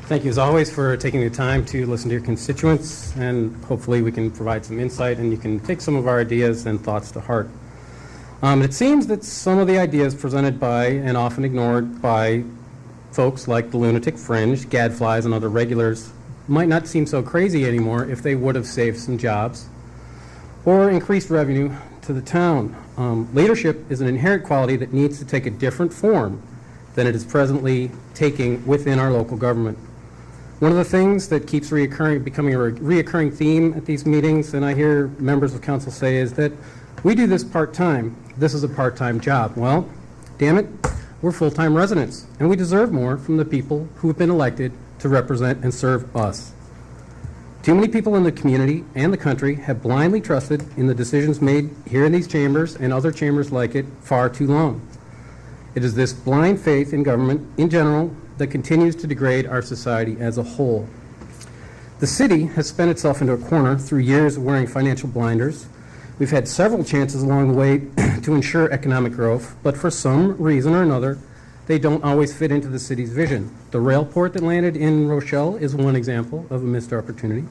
Thank you, as always, for taking the time to listen to your constituents, and hopefully we can provide some insight and you can take some of our ideas and thoughts to heart. It seems that some of the ideas presented by and often ignored by folks like the Lunatic Fringe, gadflies, and other regulars might not seem so crazy anymore if they would have saved some jobs or increased revenue to the town. Leadership is an inherent quality that needs to take a different form than it is presently taking within our local government. One of the things that keeps becoming a reoccurring theme at these meetings, and I hear members of council say, is that we do this part-time. This is a part-time job. Well, damn it, we're full-time residents, and we deserve more from the people who have been elected to represent and serve us. Too many people in the community and the country have blindly trusted in the decisions made here in these chambers and other chambers like it far too long. It is this blind faith in government in general that continues to degrade our society as a whole. The city has spent itself into a corner through years of wearing financial blinders. We've had several chances along the way to ensure economic growth, but for some reason or another, they don't always fit into the city's vision. The rail port that landed in Rochelle is one example of a missed opportunity.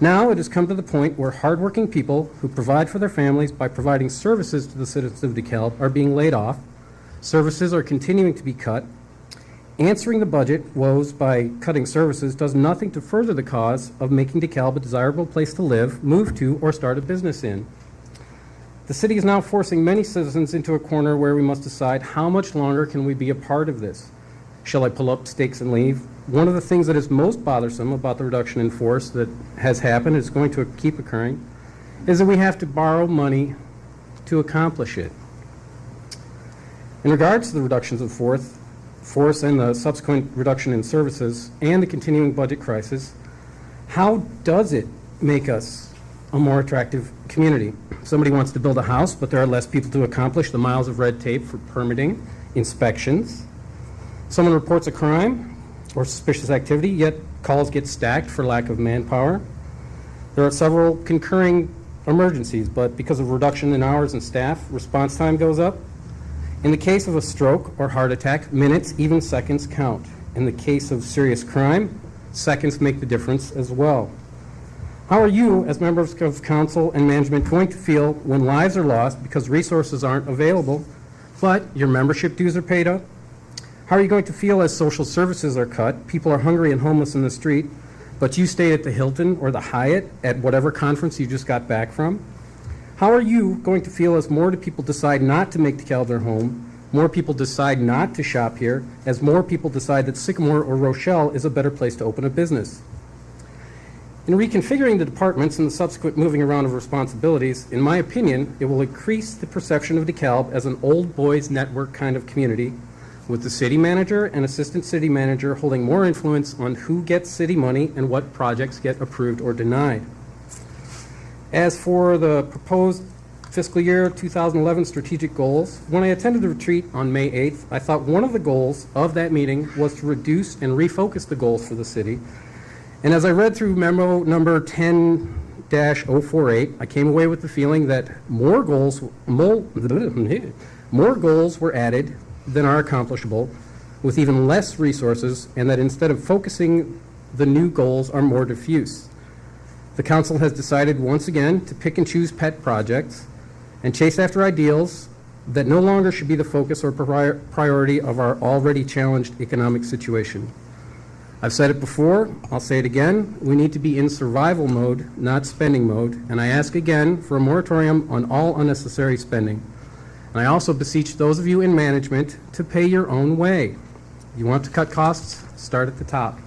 Now it has come to the point where hardworking people who provide for their families by providing services to the citizens of DeKalb are being laid off. Services are continuing to be cut. Answering the budget woes by cutting services does nothing to further the cause of making DeKalb a desirable place to live, move to, or start a business in. The city is now forcing many citizens into a corner where we must decide how much longer can we be a part of this. Shall I pull up stakes and leave? One of the things that is most bothersome about the reduction in force that has happened, is going to keep occurring, is that we have to borrow money to accomplish it. In regards to the reductions of force and the subsequent reduction in services and the continuing budget crisis, how does it make us a more attractive community? Somebody wants to build a house, but there are less people to accomplish the miles of red tape for permitting, inspections. Someone reports a crime or suspicious activity, yet calls get stacked for lack of manpower. There are several concurring emergencies, but because of reduction in hours and staff, response time goes up. In the case of a stroke or heart attack, minutes, even seconds count. In the case of serious crime, seconds make the difference as well. How are you, as members of council and management, going to feel when lives are lost because resources aren't available, but your membership dues are paid up? How are you going to feel as social services are cut, people are hungry and homeless in the street, but you stayed at the Hilton or the Hyatt at whatever conference you just got back from? How are you going to feel as more people decide not to make DeKalb their home, more people decide not to shop here, as more people decide that Sycamore or Rochelle is a better place to open a business? In reconfiguring the departments and the subsequent moving around of responsibilities, in my opinion, it will increase the perception of DeKalb as an old boys network kind of community, with the city manager and assistant city manager holding more influence on who gets city money and what projects get approved or denied. As for the proposed fiscal year 2011 strategic goals, when I attended the retreat on May 8th, I thought one of the goals of that meeting was to reduce and refocus the goals for the city. And as I read through memo number 10-048, I came away with the feeling that more goals were added than are accomplishable with even less resources, and that instead of focusing, the new goals are more diffuse. The council has decided once again to pick and choose pet projects and chase after ideals that no longer should be the focus or priority of our already challenged economic situation. I've said it before, I'll say it again, we need to be in survival mode, not spending mode, and I ask again for a moratorium on all unnecessary spending. And I also beseech those of you in management to pay your own way. You want to cut costs? Start at the top.